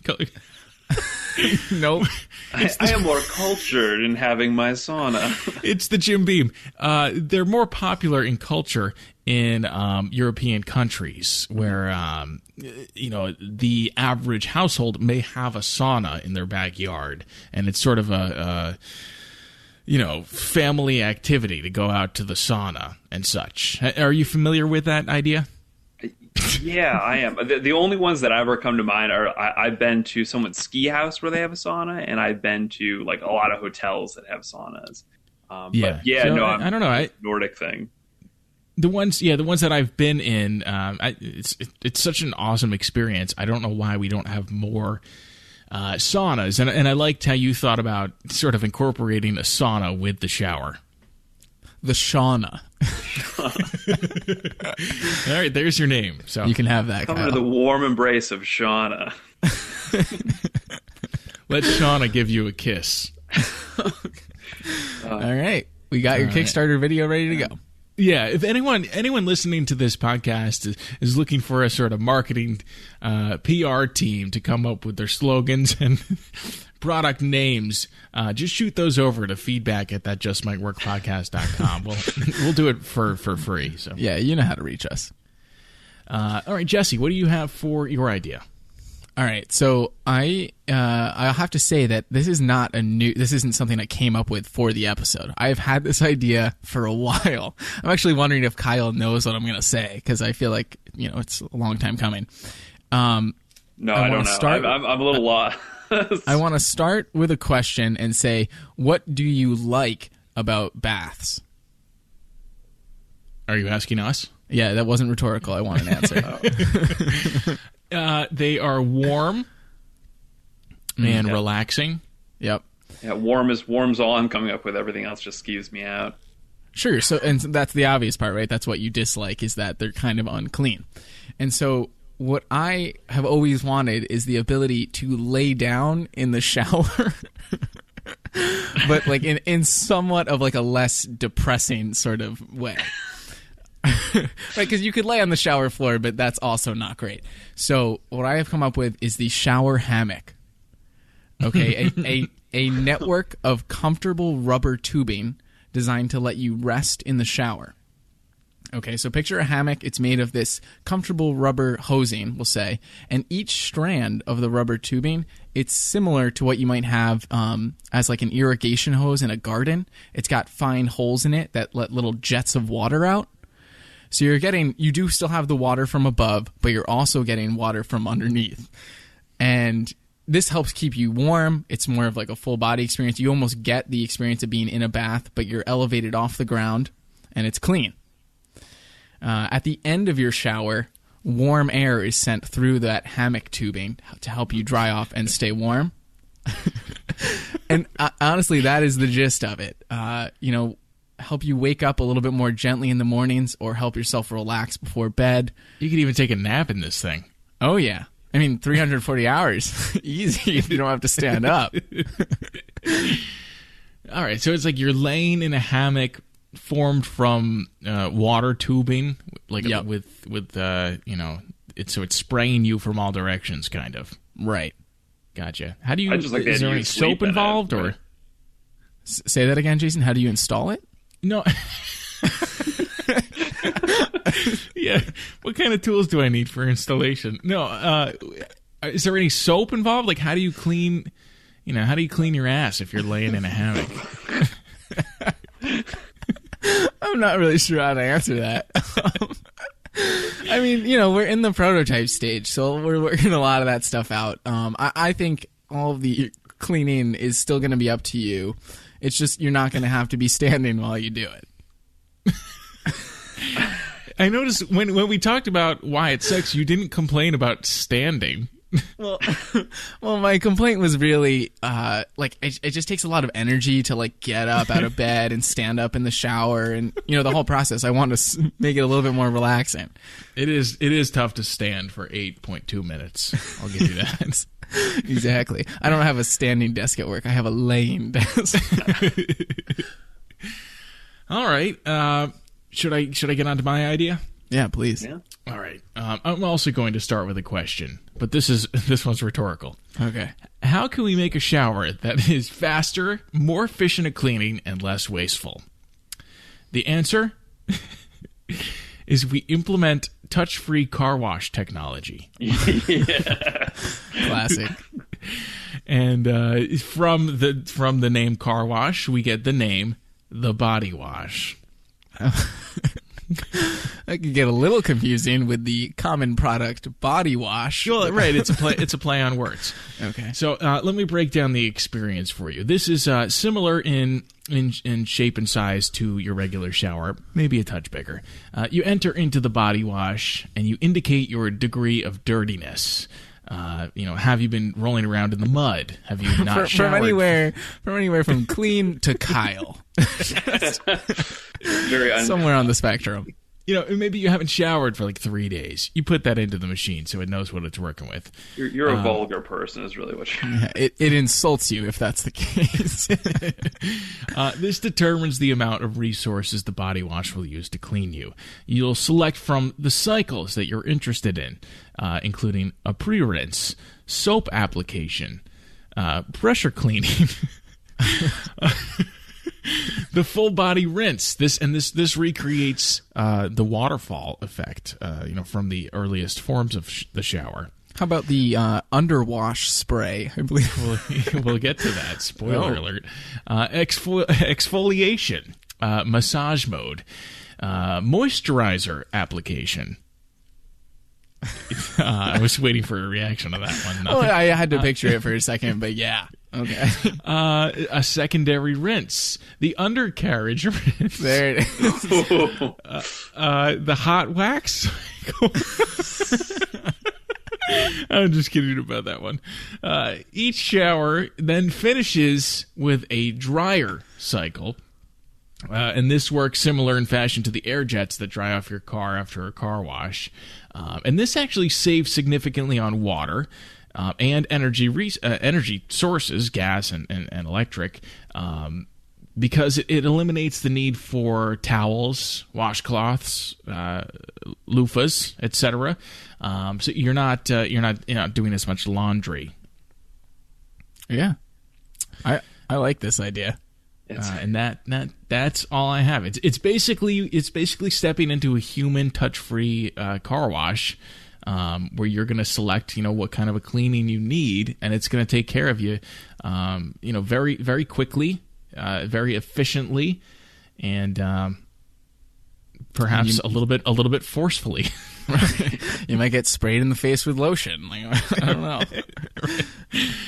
Speaker 2: Nope.
Speaker 3: I am more cultured in having my sauna.
Speaker 1: It's the Jim Beam. They're more popular in culture in European countries where the average household may have a sauna in their backyard, and it's sort of a family activity to go out to the sauna and such. Are you familiar with that idea?
Speaker 3: Yeah, I am. The only ones that ever come to mind are I've been to someone's ski house where they have a sauna, and I've been to like a lot of hotels that have saunas. I don't know. Nordic thing.
Speaker 1: The ones that I've been in, it's such an awesome experience. I don't know why we don't have more saunas, and I liked how you thought about sort of incorporating a sauna with the shower.
Speaker 2: The shauna.
Speaker 1: All right, there's your name. So
Speaker 2: you can have that.
Speaker 3: Come to the warm embrace of Shauna.
Speaker 1: Let Shauna give you a kiss.
Speaker 2: All right, we got your Kickstarter video ready to go.
Speaker 1: Yeah, if anyone listening to this podcast is looking for a sort of marketing PR team to come up with their slogans and product names, just shoot those over to feedback@thatjustmightworkpodcast.com. We'll do it for free. So
Speaker 2: yeah, you know how to reach us.
Speaker 1: All right, Jesse, what do you have for your idea?
Speaker 2: All right, so I'll have to say that this isn't something I came up with for the episode. I've had this idea for a while. I'm actually wondering if Kyle knows what I'm going to say, because I feel like it's a long time coming.
Speaker 3: No, I don't know. I'm a little lost.
Speaker 2: I want to start with a question and say, what do you like about baths?
Speaker 1: Are you asking us?
Speaker 2: Yeah, that wasn't rhetorical. I want an answer.
Speaker 1: They are warm and relaxing.
Speaker 2: Yep.
Speaker 3: Yeah, warm's all I'm coming up with. Everything else just skews me out.
Speaker 2: Sure. So, and that's the obvious part, right? That's what you dislike, is that they're kind of unclean. And so what I have always wanted is the ability to lay down in the shower, but like in somewhat of like a less depressing sort of way. Right, because you could lay on the shower floor, but that's also not great. So what I have come up with is the shower hammock. Okay, a network of comfortable rubber tubing designed to let you rest in the shower. Okay, so picture a hammock. It's made of this comfortable rubber hosing, we'll say, and each strand of the rubber tubing, it's similar to what you might have as like an irrigation hose in a garden. It's got fine holes in it that let little jets of water out. So you do still have the water from above, but you're also getting water from underneath. And this helps keep you warm. It's more of like a full body experience. You almost get the experience of being in a bath, but you're elevated off the ground, and it's clean. At the end of your shower, warm air is sent through that hammock tubing to help you dry off and stay warm. And honestly, that is the gist of it. Help you wake up a little bit more gently in the mornings, or help yourself relax before bed.
Speaker 1: You could even take a nap in this thing.
Speaker 2: Oh, yeah. I mean, 340 hours. Easy if you don't have to stand up.
Speaker 1: All right, so it's like you're laying in a hammock formed from water tubing, like with so it's spraying you from all directions, kind of.
Speaker 2: Right.
Speaker 1: Gotcha. How do you?
Speaker 3: Is there
Speaker 1: any soap involved, or?
Speaker 2: Say that again, Jason. How do you install it?
Speaker 1: No. Yeah. What kind of tools do I need for installation? No. Is there any soap involved? Like, how do you clean? How do you clean your ass if you're laying in a hammock?
Speaker 2: I'm not really sure how to answer that. I mean, we're in the prototype stage, so we're working a lot of that stuff out. I think all of the cleaning is still going to be up to you. It's just you're not going to have to be standing while you do it.
Speaker 1: I noticed when we talked about why it sucks, you didn't complain about standing.
Speaker 2: Well, my complaint was really it just takes a lot of energy to get up out of bed and stand up in the shower, and the whole process. I want to make it a little bit more relaxing.
Speaker 1: It is tough to stand for 8.2 minutes. I'll give you that.
Speaker 2: Exactly. I don't have a standing desk at work. I have a laying desk. All
Speaker 1: right. Should I get on to my idea?
Speaker 2: Yeah, please.
Speaker 3: Yeah.
Speaker 1: All right. I'm also going to start with a question, but this one's rhetorical.
Speaker 2: Okay.
Speaker 1: How can we make a shower that is faster, more efficient at cleaning, and less wasteful? The answer is we implement touch-free car wash technology.
Speaker 3: Yeah.
Speaker 2: Classic.
Speaker 1: And from the name car wash, we get the name the body wash.
Speaker 2: That could get a little confusing with the common product body wash.
Speaker 1: Well, right, it's a play on words.
Speaker 2: Okay.
Speaker 1: So let me break down the experience for you. This is similar in shape and size to your regular shower, maybe a touch bigger. You enter into the body wash and you indicate your degree of dirtiness. Have you been rolling around in the mud? Have you not showered?
Speaker 2: From anywhere from clean to Kyle. Somewhere on the spectrum.
Speaker 1: Maybe you haven't showered for 3 days. You put that into the machine so it knows what it's working with.
Speaker 3: You're a vulgar person is really what you're...
Speaker 2: Yeah, it insults you if that's the case.
Speaker 1: This determines the amount of resources the body wash will use to clean you. You'll select from the cycles that you're interested in, including a pre-rinse, soap application, pressure cleaning, the full body rinse. This recreates the waterfall effect, from the earliest forms of the shower.
Speaker 2: How about the underwash spray? I believe
Speaker 1: we'll get to that. Spoiler alert. Exfoliation, massage mode, moisturizer application. I was waiting for a reaction to that one.
Speaker 2: Well, I had to picture it for a second, but yeah. Okay.
Speaker 1: A secondary rinse. The undercarriage rinse.
Speaker 2: There it is.
Speaker 1: The hot wax. I'm just kidding about that one. Each shower then finishes with a dryer cycle. And this works similar in fashion to the air jets that dry off your car after a car wash. And this actually saves significantly on water and energy sources, gas and electric, because it eliminates the need for towels, washcloths, loofahs, etc. So you're not doing as much laundry.
Speaker 2: Yeah, I like this idea.
Speaker 1: And that's all I have. It's basically stepping into a human touch-free car wash, where you're going to select what kind of a cleaning you need, and it's going to take care of you, very very quickly, very efficiently, and perhaps a little bit forcefully.
Speaker 2: You might get sprayed in the face with lotion. I don't know. Right.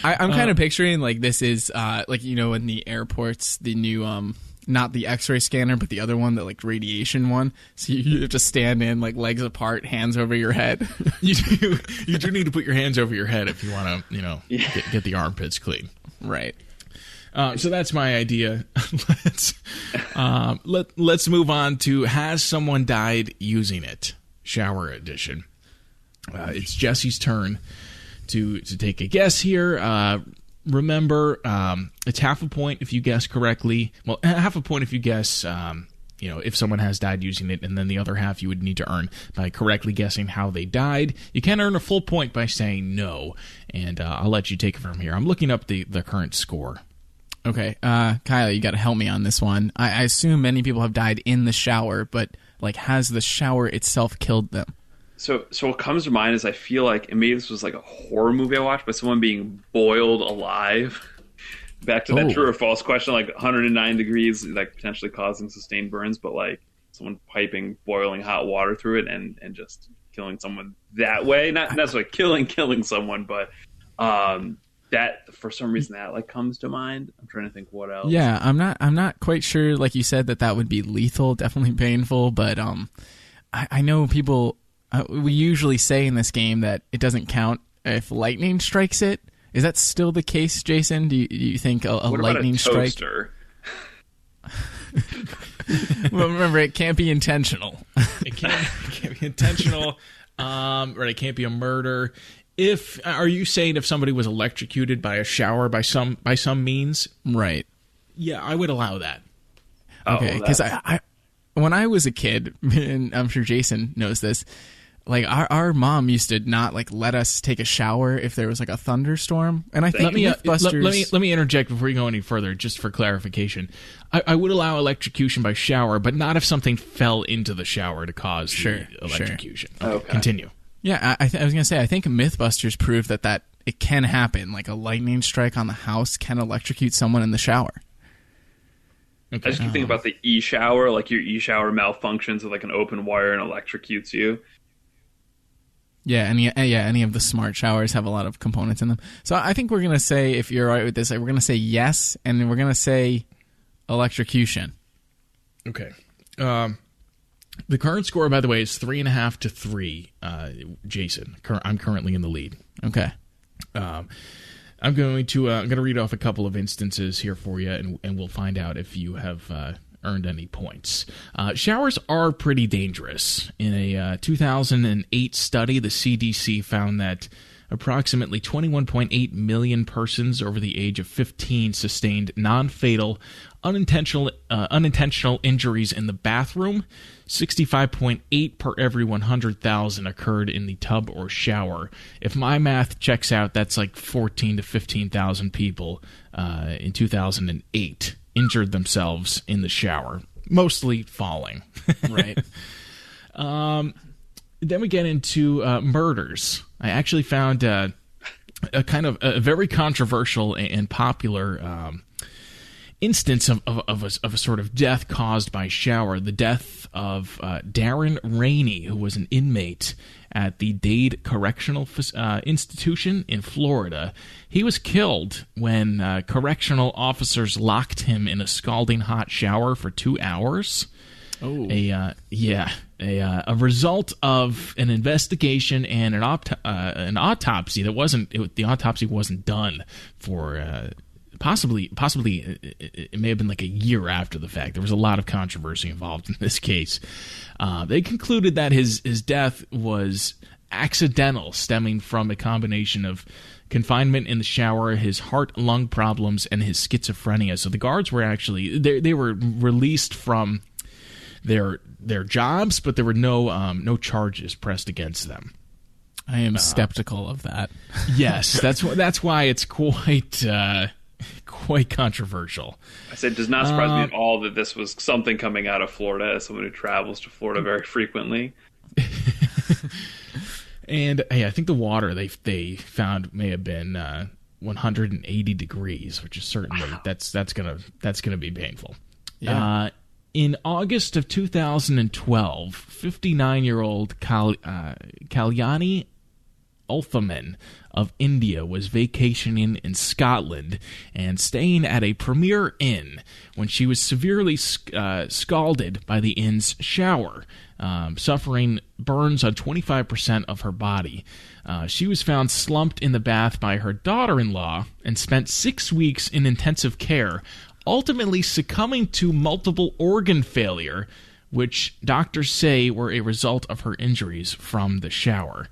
Speaker 2: I'm kind of picturing this is in the airports, the new not the X-ray scanner, but the other one, the radiation one. So you have to stand in legs apart, hands over your head.
Speaker 1: You do need to put your hands over your head if you want to get the armpits clean.
Speaker 2: Right.
Speaker 1: So that's my idea. Let's move on to has someone died using it? Shower edition. It's Jesse's turn to take a guess here. Remember, it's half a point if you guess correctly. Well, half a point if you guess, if someone has died using it, and then the other half you would need to earn by correctly guessing how they died. You can earn a full point by saying no, and I'll let you take it from here. I'm looking up the current score.
Speaker 2: Okay, Kyle, you got to help me on this one. I assume many people have died in the shower, but has the shower itself killed them?
Speaker 3: So what comes to mind is I feel like, and maybe this was a horror movie I watched, but someone being boiled alive. Back to that true or false question, 109 degrees, potentially causing sustained burns, but someone piping boiling hot water through it and just killing someone that way. Not necessarily killing someone, but that for some reason that like comes to mind. I'm trying to think what else.
Speaker 2: Yeah, I'm not quite sure. Like you said, that would be lethal, definitely painful. But I know people. We usually say in this game that it doesn't count if lightning strikes it. Is that still the case, Jason? Do you think a lightning strike? Well, remember, it can't be intentional.
Speaker 1: It can't be intentional. Right? It can't be a murder. Are you saying if somebody was electrocuted by a shower by some means?
Speaker 2: Right.
Speaker 1: Yeah, I would allow that.
Speaker 2: Okay, because I when I was a kid, and I'm sure Jason knows this, like our mom used to not like let us take a shower if there was like a thunderstorm. And I think Mythbusters...
Speaker 1: let me interject before you go any further, just for clarification. I would allow electrocution by shower, but not if something fell into the shower to cause the electrocution.
Speaker 3: Sure. Okay.
Speaker 1: Continue.
Speaker 2: Yeah, I was going to say, I think Mythbusters proved that it can happen. Like a lightning strike on the house can electrocute someone in the shower.
Speaker 3: Okay. I just keep thinking about the e-shower, like your e-shower malfunctions with like an open wire and electrocutes you.
Speaker 2: Yeah, any of the smart showers have a lot of components in them. So I think we're going to say, if you're all right with this, we're going to say yes, and then we're going to say electrocution. Okay.
Speaker 1: The current score, by the way, is 3.5 to 3. Jason, I'm currently in the lead.
Speaker 2: Okay.
Speaker 1: I'm going to read off a couple of instances here for you, and we'll find out if you have earned any points. Showers are pretty dangerous. In a 2008 study, the CDC found that approximately 21.8 million persons over the age of 15 sustained non-fatal unintentional injuries in the bathroom. 65.8 per every 100,000 occurred in the tub or shower. If my math checks out, that's like 14 to 15,000 people in 2008 injured themselves in the shower, mostly falling.
Speaker 2: Right.
Speaker 1: Then we get into murders. I actually found a kind of a very controversial and popular instance of a sort of death caused by shower. The death of Darren Rainey, who was an inmate at the Dade Correctional Institution in Florida. He was killed when correctional officers locked him in a scalding hot shower for 2 hours.
Speaker 2: Oh.
Speaker 1: A result of an investigation and an autopsy the autopsy wasn't done for possibly it may have been like a year after the fact. There was a lot of controversy involved in this case. They concluded that his death was accidental, stemming from a combination of confinement in the shower, his heart-lung problems, and his schizophrenia. So the guards were actually they were released from their jobs, but there were no charges pressed against them.
Speaker 2: I am skeptical of that.
Speaker 1: Yes, that's why it's quite controversial.
Speaker 3: I said, it does not surprise me at all that this was something coming out of Florida, as someone who travels to Florida very frequently.
Speaker 1: And I think the water they found may have been 180 degrees, which is certainly that's gonna be painful.
Speaker 2: Yeah.
Speaker 1: In August of 2012, 59-year-old Kalyani Ulthaman of India was vacationing in Scotland and staying at a premier inn when she was severely scalded by the inn's shower, suffering burns on 25% of her body. She was found slumped in the bath by her daughter-in-law and spent 6 weeks in intensive care, ultimately succumbing to multiple organ failure, which doctors say were a result of her injuries from the shower.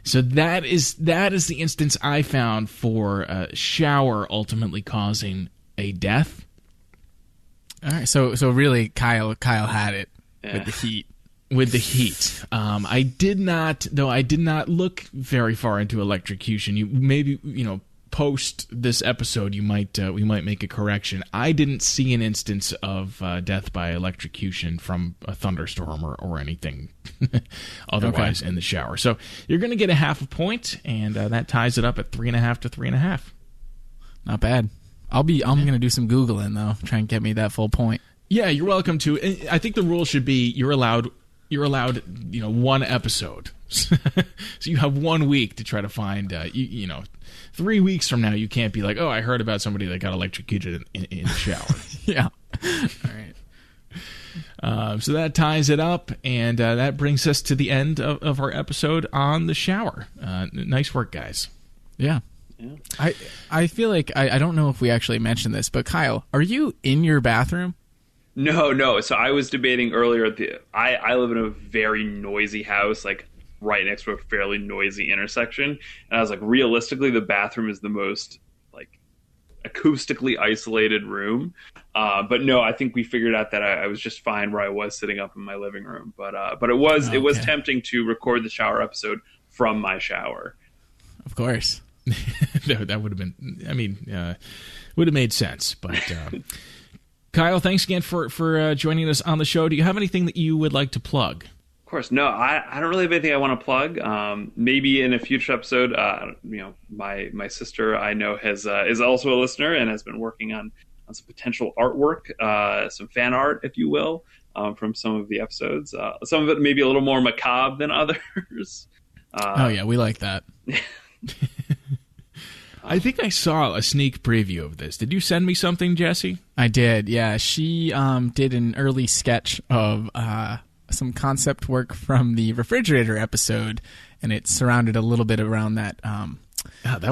Speaker 1: So that is the instance I found for a shower ultimately causing a death.
Speaker 2: All right, so really, Kyle had it with the heat.
Speaker 1: With the heat, I did not look very far into electrocution. You maybe post this episode, we might make a correction. I didn't see an instance of death by electrocution from a thunderstorm or anything otherwise in the shower. So you're going to get a half a point, and that ties it up at 3.5 to 3.5.
Speaker 2: Not bad. I'm going to do some Googling though, try and get me that full point.
Speaker 1: Yeah, you're welcome to. I think the rule should be you're allowed one episode. So you have 1 week to try to find, 3 weeks from now, you can't be like, oh, I heard about somebody that got electrocuted in the shower.
Speaker 2: Yeah. All right.
Speaker 1: So that ties it up, and that brings us to the end of our episode on the shower. Nice work, guys.
Speaker 2: Yeah. I feel like, I don't know if we actually mentioned this, but Kyle, are you in your bathroom?
Speaker 3: No. So I was debating earlier, I live in a very noisy house, like right next to a fairly noisy intersection. And I was like, realistically, the bathroom is the most like acoustically isolated room. But no, I think we figured out that I was just fine where I was sitting up in my living room. But it was tempting to record the shower episode from my shower.
Speaker 2: Of course.
Speaker 1: No, that would have been, would have made sense. But Kyle, thanks again for joining us on the show. Do you have anything that you would like to plug?
Speaker 3: Of course. No, I don't really have anything I want to plug. Maybe in a future episode, my sister I know is also a listener and has been working on some potential artwork, some fan art, if you will, from some of the episodes. Some of it maybe a little more macabre than others.
Speaker 2: Oh yeah, we like that.
Speaker 1: I think I saw a sneak preview of this. Did you send me something, Jesse?
Speaker 2: I did, yeah. She did an early sketch of some concept work from the refrigerator episode, and it surrounded a little bit around that that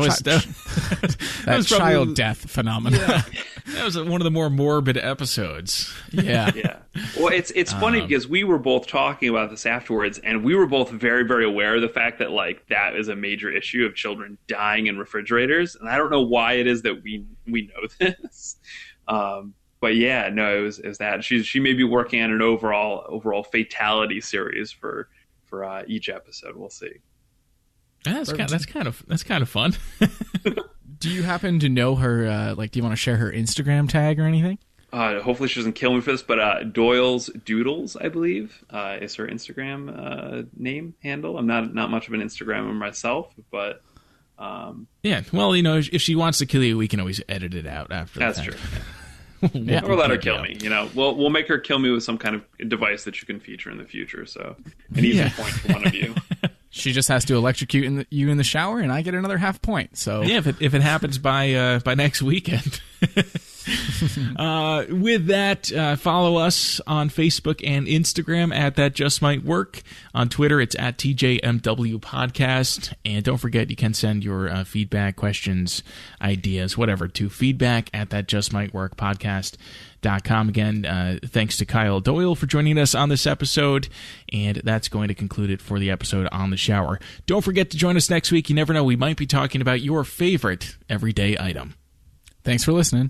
Speaker 2: was child death phenomenon.
Speaker 1: Yeah. That was one of the more morbid episodes.
Speaker 2: Yeah.
Speaker 3: Yeah. Well, it's funny because we were both talking about this afterwards, and we were both very, very aware of the fact that like that is a major issue of children dying in refrigerators, and I don't know why it is that we know this. But yeah, no, it was that she may be working on an overall fatality series for each episode. We'll see.
Speaker 1: That's kind of fun.
Speaker 2: Do you happen to know her? Do you want to share her Instagram tag or anything?
Speaker 3: Hopefully she doesn't kill me for this, but Doyle's Doodles, I believe, is her Instagram name handle. I'm not much of an Instagrammer myself, but
Speaker 1: yeah. Well, if she wants to kill you, we can always edit it out after.
Speaker 3: That's
Speaker 1: that.
Speaker 3: true.
Speaker 1: Yeah.
Speaker 3: Or let her kill me. We'll make her kill me with some kind of device that you can feature in the future. So an easy point for one of you.
Speaker 2: She just has to electrocute you in the shower, and I get another half point. So
Speaker 1: yeah, if it happens by next weekend. With that, follow us on Facebook and Instagram at That Just Might Work. On Twitter, it's at TJMW Podcast. And don't forget, you can send your feedback, questions, ideas, whatever, to feedback at thatjustmightworkpodcast.com. Again, thanks to Kyle Doyle for joining us on this episode. And that's going to conclude it for the episode on the shower. Don't forget to join us next week. You never know, we might be talking about your favorite everyday item.
Speaker 2: Thanks for listening.